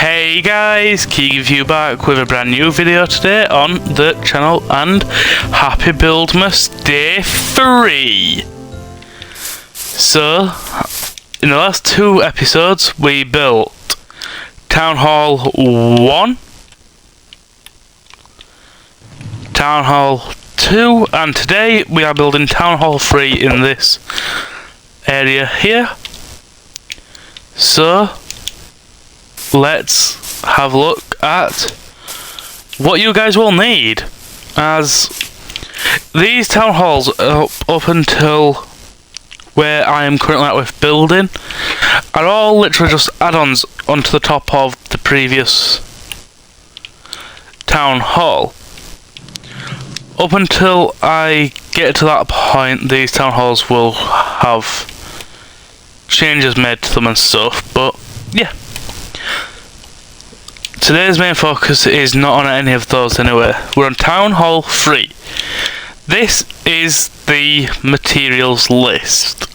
Hey guys, Keegan back with a brand new video today on the channel, and happy Buildmas Day 3! So, in the last two episodes we built Town Hall 1, Town Hall 2, and today we are building Town Hall 3 in this area here. So, let's have a look at what you guys will need, as these town halls up until where I am currently at with building are all literally just add-ons onto the top of the previous town hall. Up until I get to that point, these town halls will have changes made to them and stuff, but yeah. Today's main focus is not on any of those anyway. We're on Town Hall 3. This is the materials list.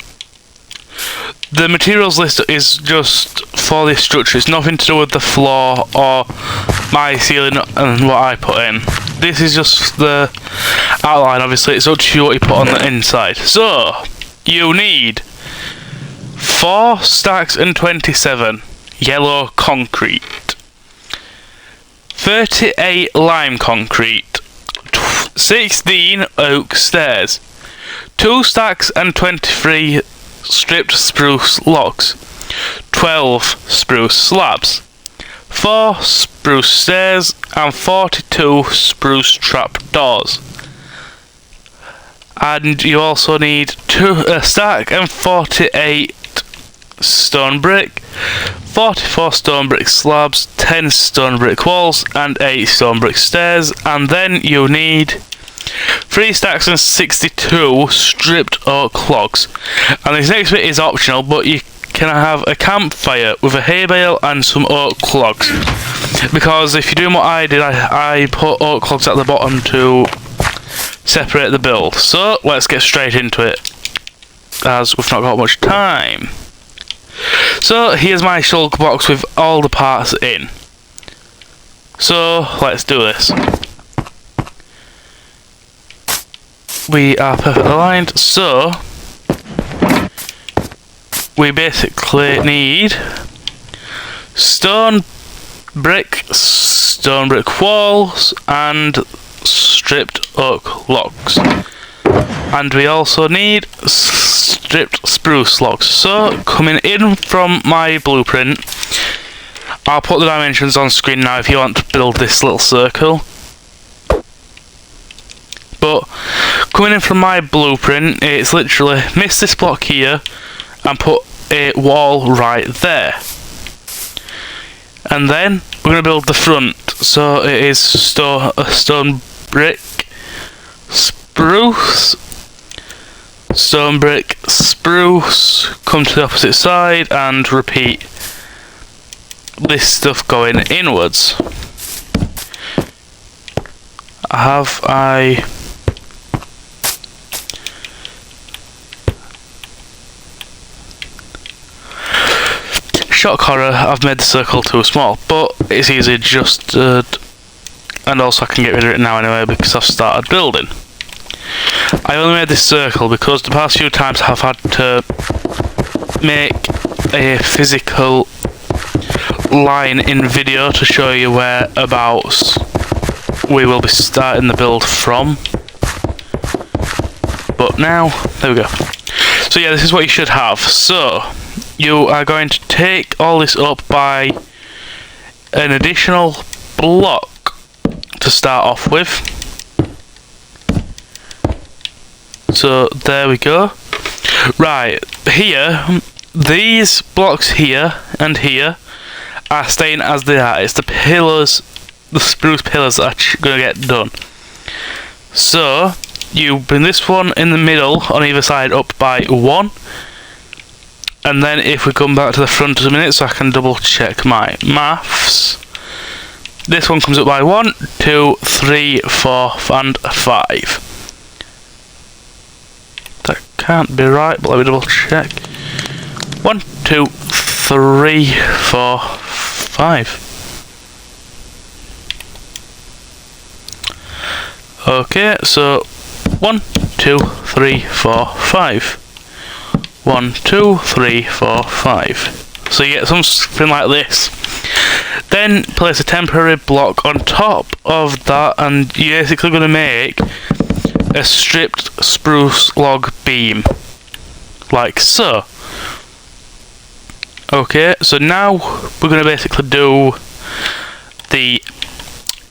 The materials list is just for this structure. It's nothing to do with the floor or my ceiling and what I put in. This is just the outline. Obviously it's up to you what you put on the inside. So, you need 4 stacks and 27 yellow concrete, 38 lime concrete, 16 oak stairs, 2 stacks and 23 stripped spruce logs, 12 spruce slabs, 4 spruce stairs, and 42 spruce trap doors. And you also need a stack and 48 stone brick, 44 stone brick slabs, 10 stone brick walls, and 8 stone brick stairs. And then you need 3 stacks and 62 stripped oak logs. And this next bit is optional, but you can have a campfire with a hay bale and some oak logs, because if you do what I did, I put oak logs at the bottom to separate the build. So let's get straight into it, as we've not got much time. So here's my shulk box with all the parts in. So let's do this. We are perfectly aligned. So we basically need stone brick walls, and stripped oak logs. And we also need stripped spruce logs. So, coming in from my blueprint, I'll put the dimensions on screen now if you want to build this little circle. But, coming in from my blueprint, it's literally miss this block here and put a wall right there. And then, we're going to build the front. So, it is stone brick, spruce, stone brick, spruce, come to the opposite side and repeat this stuff going inwards. Shock horror, I've made the circle too small, but it's easy adjusted, and also I can get rid of it now anyway because I've started building. I only made this circle because the past few times I've had to make a physical line in video to show you whereabouts we will be starting the build from. But now, there we go. So yeah, this is what you should have. So, you are going to take all this up by an additional block to start off with. So there we go. Right, here, these blocks here and here are staying as they are. It's the pillars, the spruce pillars that are going to get done. So, you bring this one in the middle on either side up by 1. And then if we come back to the front a minute so I can double check my maths, this one comes up by 1, 2, 3, 4, and 5. That can't be right, but let me double check. 1, 2, 3, 4, 5. Okay, so 1, 2, 3, 4, 5. 1, 2, 3, 4, 5. So you get something like this. Then place a temporary block on top of that, and you're basically going to make a stripped spruce log beam, like so. Okay, so now we're going to basically do the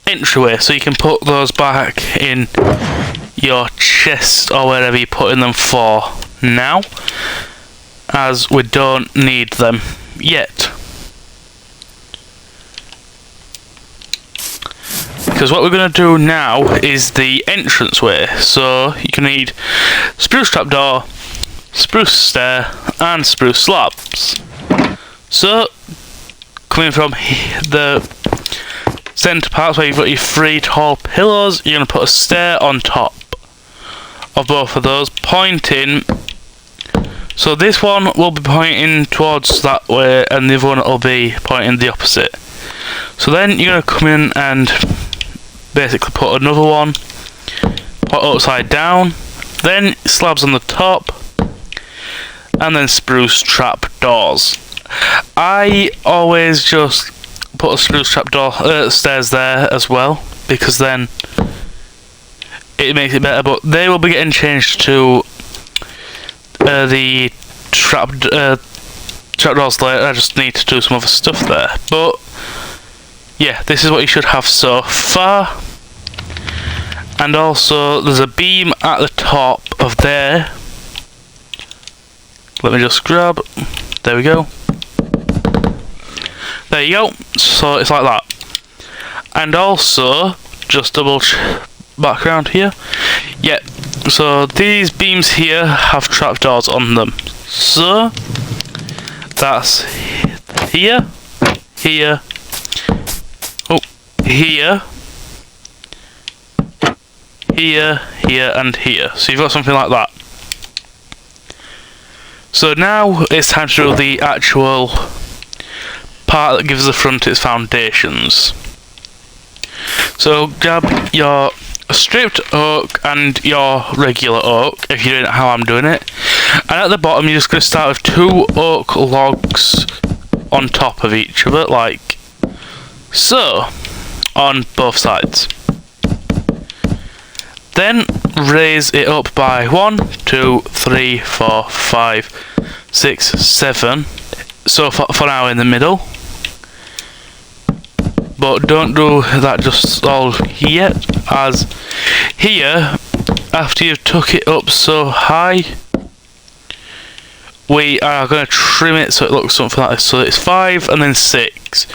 entryway, so you can put those back in your chest or wherever you're putting them for now, as we don't need them yet. Because what we're going to do now is the entranceway, so you can need spruce trapdoor, spruce stair and spruce slabs. So coming from the centre parts where you've got your 3 tall pillars, you're going to put a stair on top of both of those, pointing. So this one will be pointing towards that way and the other one will be pointing the opposite. So then you're going to come in and basically put another one, put upside down, then slabs on the top, and then spruce trap doors. I always just put a spruce trap door stairs there as well, because then it makes it better, but they will be getting changed to the trapdoors later. I just need to do some other stuff there, but yeah, this is what you should have so far. And also there's a beam at the top of there. Let me just grab, there we go. There you go, so it's like that. And also, just double back around here. Yeah, so these beams here have trapdoors on them. So that's here, here, oh, here, here, here and here. So you've got something like that. So now it's time to do the actual part that gives the front its foundations. So grab your stripped oak and your regular oak, if you're doing it how I'm doing it, and at the bottom you're just going to start with 2 oak logs on top of each other, like so, on both sides. Then raise it up by 1, 2, 3, 4, 5, 6, 7. So for now in the middle. But don't do that just all yet, as here, after you've took it up so high, we are going to trim it so it looks something like this. So it's 5 and then 6.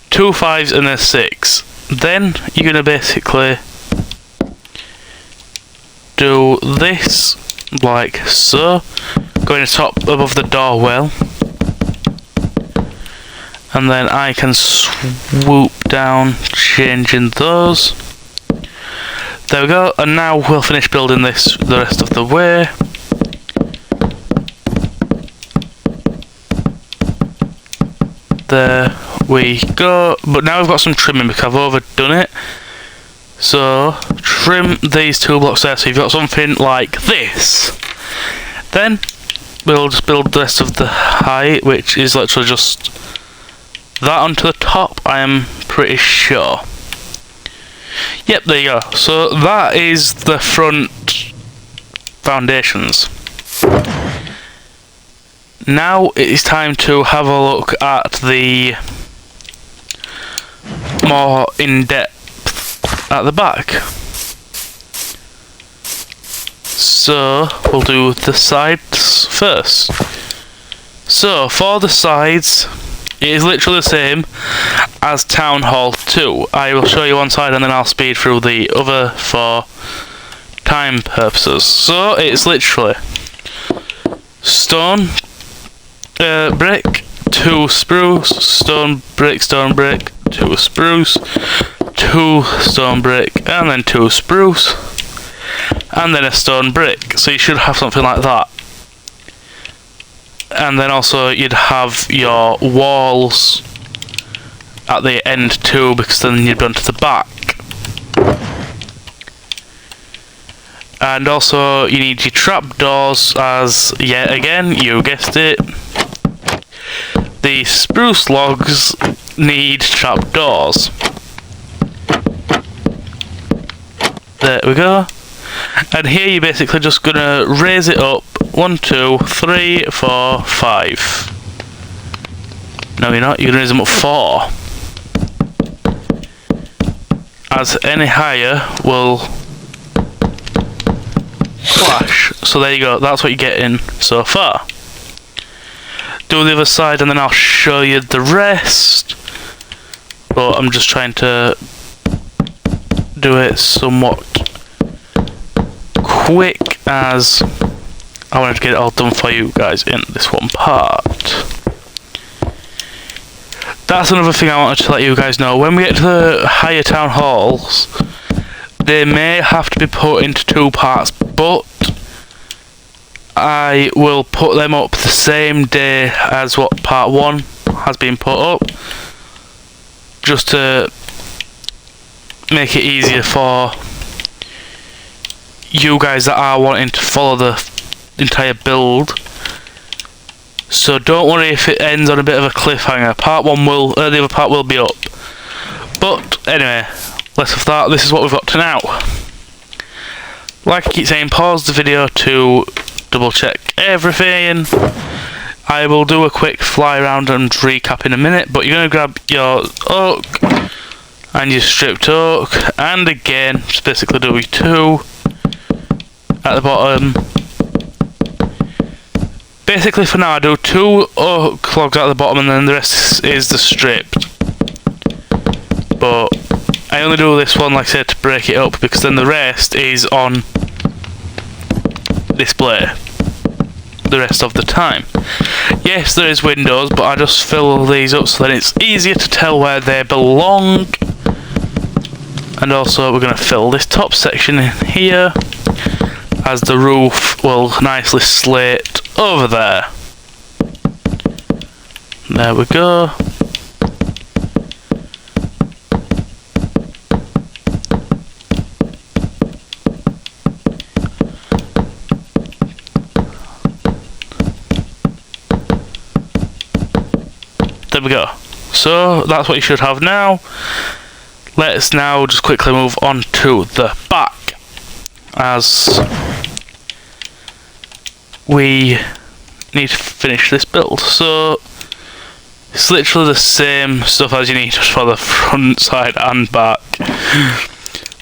2 5s and then 6. Then you're going to basically do this like so, going top above the door well, and then I can swoop down changing those. There we go, and now we'll finish building this the rest of the way. There we go, but now we've got some trimming because I've overdone it. So trim these 2 blocks there so you've got something like this. Then we'll just build the rest of the height, which is literally just that onto the top, I am pretty sure. Yep, there you go. So that is the front foundations. Now it is time to have a look at the more in-depth at the back. So we'll do the sides first. So for the sides, it is literally the same as Town Hall 2. I will show you one side and then I'll speed through the other for time purposes. So it's literally stone, brick, 2 spruce, stone, brick, 2 spruce, 2 stone brick, and then 2 spruce, and then a stone brick. So you should have something like that. And then also you'd have your walls at the end too, because then you'd run to the back. And also you need your trapdoors, as yet again, you guessed it, the spruce logs need trapdoors. There we go. And here you're basically just gonna raise it up 1, 2, 3, 4, 5. No, you're not. You're gonna raise them up 4. As any higher will clash. So there you go. That's what you're getting so far. Do the other side, and then I'll show you the rest. But I'm just trying to do it somewhat quick, as I wanted to get it all done for you guys in this one part. That's another thing I wanted to let you guys know. When we get to the higher town halls, they may have to be put into 2 parts, but I will put them up the same day as what part 1 has been put up, just to make it easier for you guys that are wanting to follow the entire build. So don't worry if it ends on a bit of a cliffhanger. Part 1 will, the other part will be up. But anyway, less of that. This is what we've got to now. Like I keep saying, pause the video to double check everything. I will do a quick fly around and recap in a minute, but you're going to grab your oak and your stripped oak, and again, just basically do 2 at the bottom. Basically for now I do 2 oak logs at the bottom, and then the rest is the stripped. But I only do this one, like I said, to break it up, because then the rest is on display the rest of the time. Yes, there is windows, but I just fill these up so that it's easier to tell where they belong. And also we're going to fill this top section in here, as the roof will nicely slate over there. There we go. There we go. So that's what you should have now. Let's now just quickly move on to the back, as we need to finish this build. So it's literally the same stuff as you need for the front, side and back.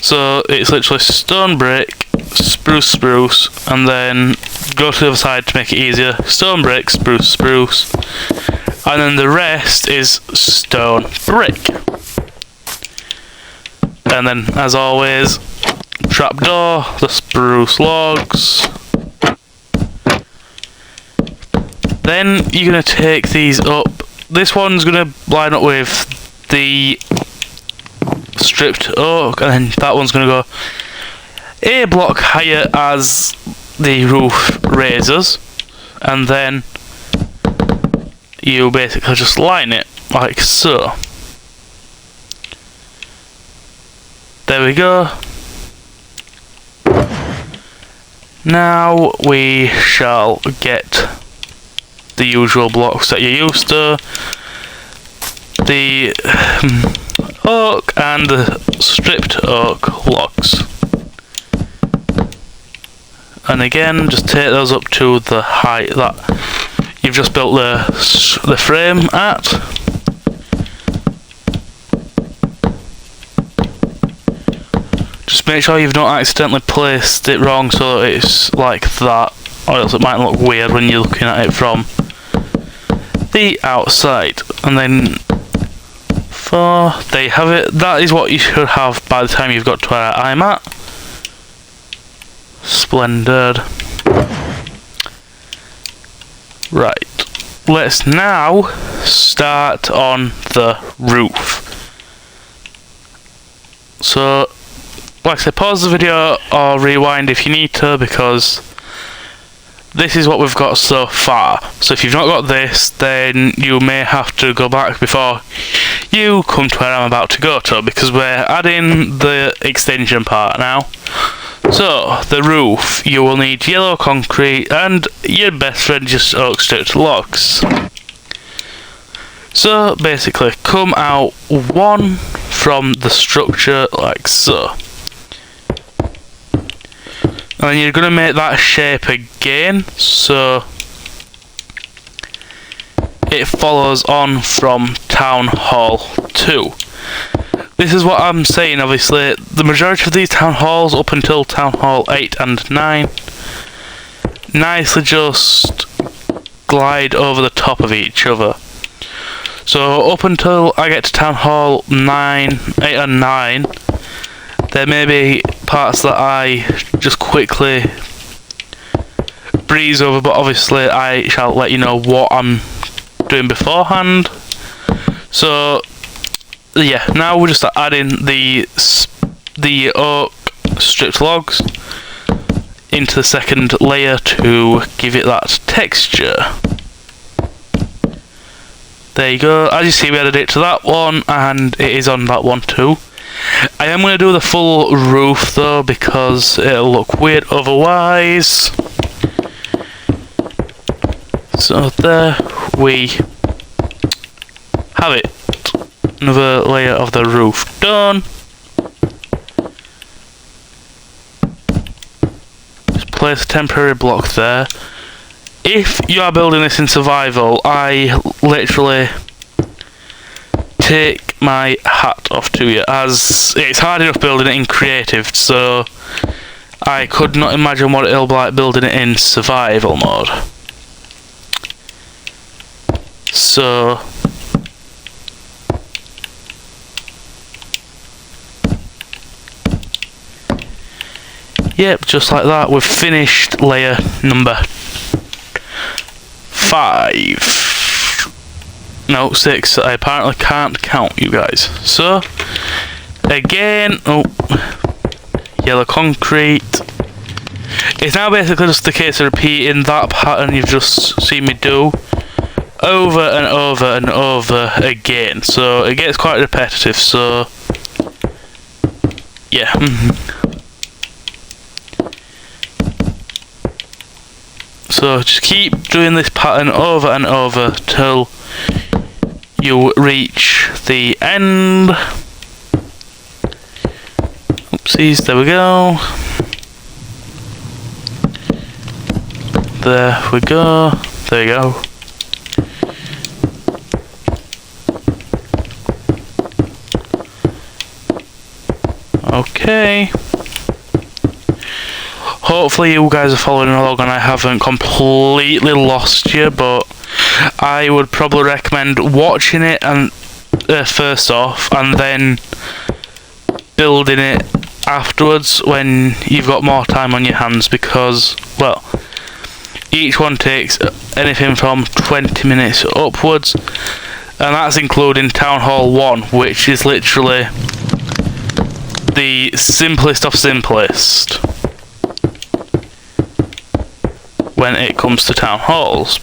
So it's literally stone brick, spruce, and then go to the other side to make it easier. Stone brick, spruce, and then the rest is stone brick. And then, as always, trapdoor, the spruce logs. Then you're going to take these up. This one's going to line up with the stripped oak, and then that one's going to go a block higher as the roof raises, and then you basically just line it like so. There we go. Now we shall get the usual blocks that you're used to. The oak and the stripped oak logs. And again, just take those up to the height that you've just built the frame at. Just make sure you've not accidentally placed it wrong so it's like that, or else it might look weird when you're looking at it from the outside. And then there you have it. That is what you should have by the time you've got to where I'm at. Splendid. Right, let's now start on the roof. So, like I said, pause the video or rewind if you need to, because this is what we've got so far. So if you've not got this, then you may have to go back before you come to where I'm about to go to, because we're adding the extension part now. So, the roof, you will need yellow concrete and your best friend just oak stripped logs. So, basically, come out one from the structure like so. And then you're going to make that shape again, so it follows on from Town Hall 2. This is what I'm saying, obviously, the majority of these Town Halls up until Town Hall 8 and 9 nicely just glide over the top of each other. So up until I get to Town Hall 8 and 9, there may be parts that I just quickly breeze over, but obviously I shall let you know what I'm doing beforehand. So yeah, now we're just adding the oak stripped logs into the second layer to give it that texture. There you go. As you see, we added it to that one, and it is on that one too. I am going to do the full roof though, because it'll look weird otherwise. So there we have it. Another layer of the roof done. Just place a temporary block there. If you are building this in survival, I literally take my hat off to you, as it's hard enough building it in creative, so I could not imagine what it'll be like building it in survival mode. So yep, just like that, we've finished layer number 5. No, 6. I apparently can't count, you guys. So, again, yellow concrete. It's now basically just the case of repeating that pattern you've just seen me do over and over and over again. So, it gets quite repetitive, so yeah. So just keep doing this pattern over and over till you reach the end. Oopsies, there we go. There we go. There you go. Okay. Hopefully you guys are following along and I haven't completely lost you, but I would probably recommend watching it and first off, and then building it afterwards when you've got more time on your hands, because, well, each one takes anything from 20 minutes upwards, and that's including Town Hall 1, which is literally the simplest of simplest when it comes to town halls.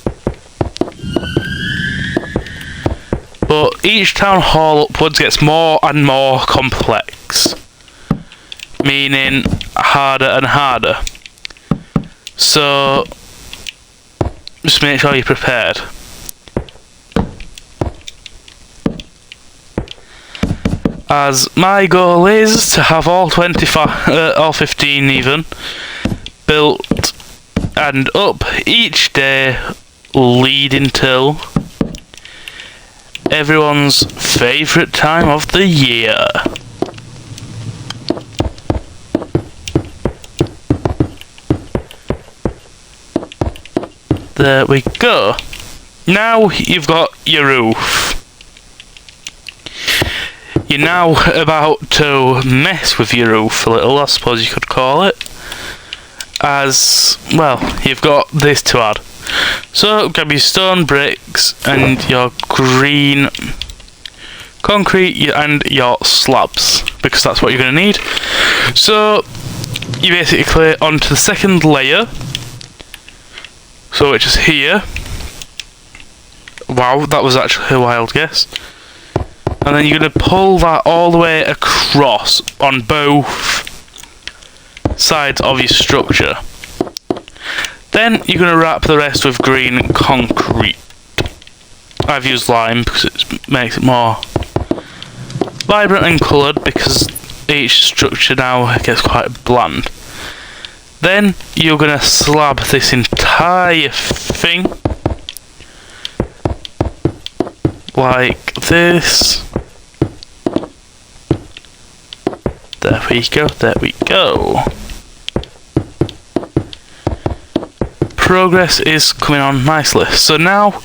But each town hall upwards gets more and more complex, meaning harder and harder. So just make sure you're prepared. As my goal is to have all 15 even built and up each day, leading till everyone's favourite time of the year. There we go. Now you've got your roof. You're now about to mess with your roof a little, I suppose you could call it. As, well, you've got this to add. So, grab your stone bricks and your green concrete and your slabs, because that's what you're going to need. So, you basically onto the second layer, so which is here. Wow, that was actually a wild guess. And then you're going to pull that all the way across on both sides of your structure. Then you're going to wrap the rest with green concrete. I've used lime because it makes it more vibrant and coloured, because each structure now gets quite bland. Then you're going to slab this entire thing like this. There we go, there we go. Progress is coming on nicely. So now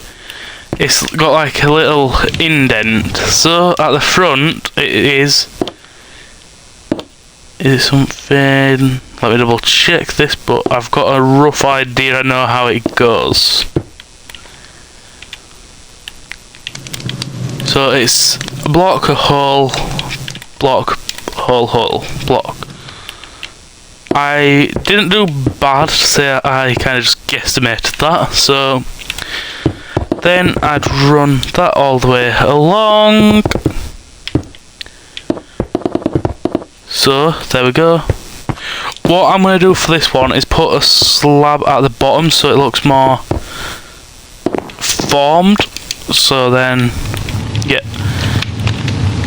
it's got like a little indent. So at the front it is it something? Let me double check this, but I've got a rough idea. I know how it goes. So it's a block, a hole, block, hole, hole, block. I didn't do bad to say I kind of just guesstimated that, so then I'd run that all the way along. So there we go. What I'm going to do for this one is put a slab at the bottom so it looks more formed. So then, yeah.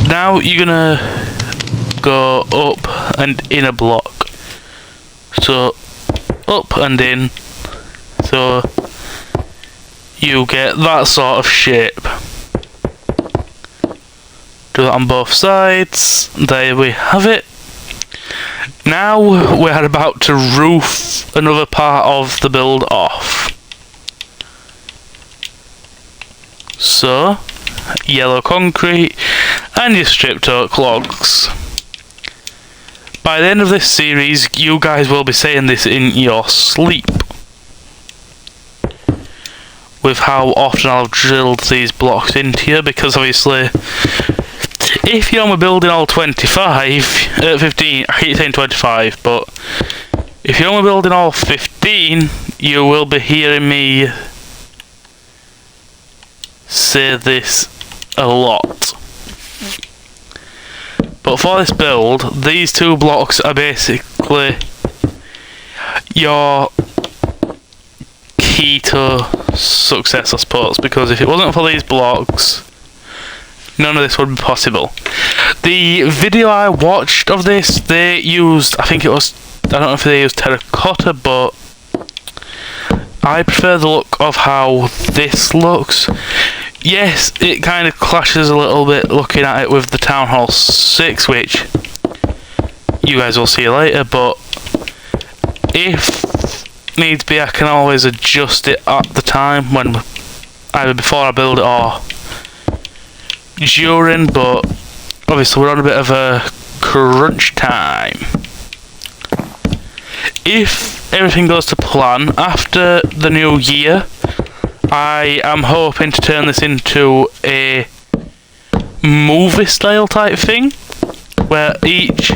Now you're going to go up and in a block. So up and in, so you get that sort of shape. Do that on both sides. There we have it. Now we're about to roof another part of the build off. So yellow concrete and your stripped oak logs. By the end of this series, you guys will be saying this in your sleep, with how often I've drilled these blocks into you, because obviously, if you're only building all 15, I keep saying 25, but if you're only building all 15, you will be hearing me say this a lot. But for this build, these two blocks are basically your key to success, I suppose, because if it wasn't for these blocks, none of this would be possible. The video I watched of this, they used, I don't know if they used terracotta, but I prefer the look of how this looks. Yes, it kind of clashes a little bit looking at it with the Town Hall 6, which you guys will see later, but if needs be, I can always adjust it at the time, when either before I build it or during, but obviously we're on a bit of a crunch time. If everything goes to plan, after the new year, I am hoping to turn this into a movie style type thing, where each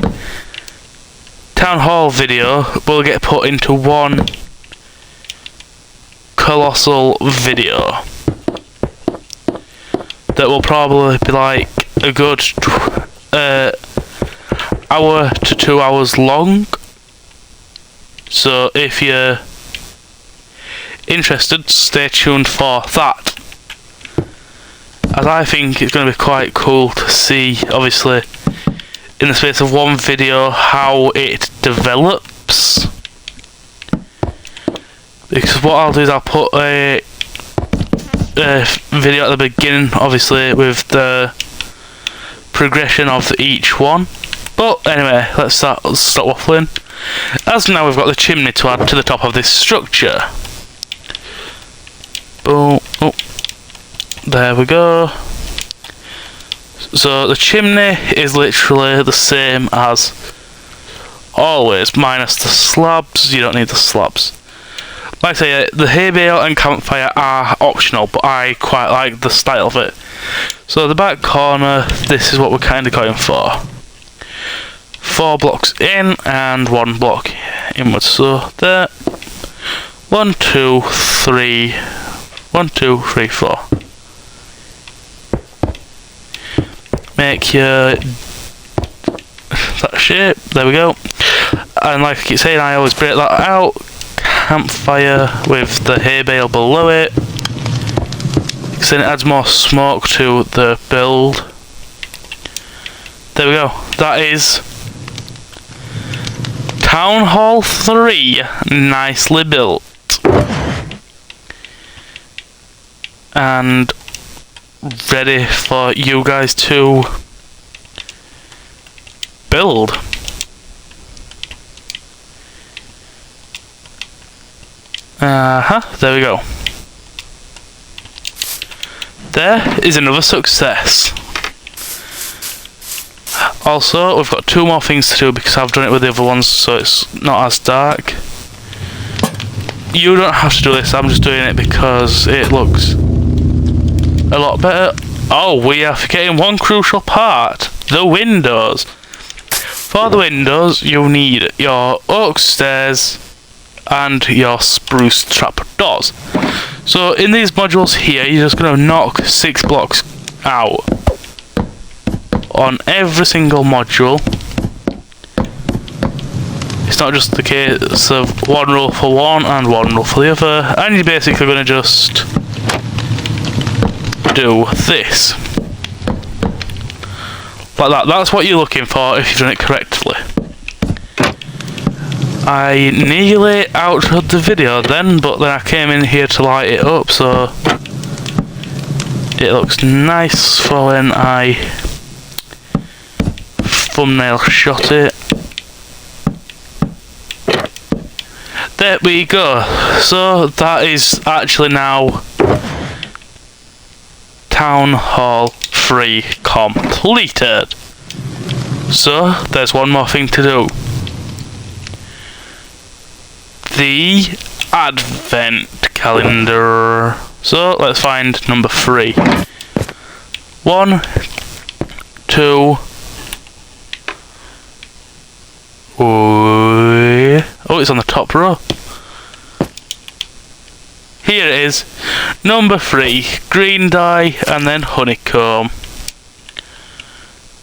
Town Hall video will get put into one colossal video that will probably be like a good hour to 2 hours long. So if you're interested, stay tuned for that, as I think it's going to be quite cool to see, obviously, in the space of one video, how it develops. Because what I'll do is I'll put a video at the beginning, obviously, with the progression of each one. But anyway, let's stop waffling, as now we've got the chimney to add to the top of this structure. Boom. Oh, there we go. So the chimney is literally the same as always, minus the slabs. You don't need the slabs. Like I say, the hay bale and campfire are optional, but I quite like the style of it. So the back corner, this is what we're kind of going for. 4 blocks in and 1 block inwards. So there. 1, 2, 3. 1, 2, 3, 4. Make your that shape. There we go. and like I keep saying, I always break that out. Campfire with the hay bale below it, because then it adds more smoke to the build. There we go. That is Town Hall 3, nicely built. And ready for you guys to build. There we go. There is another success. Also, we've got 2 more things to do because I've done it with the other ones, so it's not as dark. You don't have to do this, I'm just doing it because it looks a lot better. Oh, we are forgetting one crucial part. The windows. For the windows, you need your oak stairs and your spruce trapdoors. So in these modules here, you're just going to knock 6 blocks out on every single module. It's not just the case of one row for one and one row for the other, and you're basically going to just do this. Like that. That's what you're looking for if you've done it correctly. I nearly outroed the video then, but then I came in here to light it up, so it looks nice for when I thumbnail shot it. There we go. So that is actually now Town Hall 3 completed. So there's one more thing to do. The Advent calendar. So let's find number 3. 1, 2. Oh, it's on the top row. Here it is. Number 3. Green dye and then honeycomb.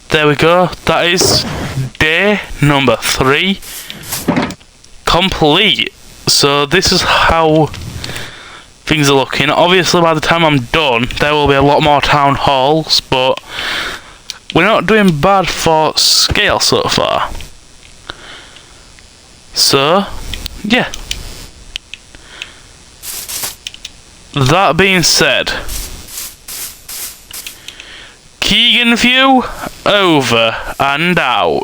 There we go. That is day number 3 complete. So this is how things are looking. Obviously by the time I'm done there will be a lot more town halls, but we're not doing bad for scale so far. So yeah, that being said, Keegan View over and out.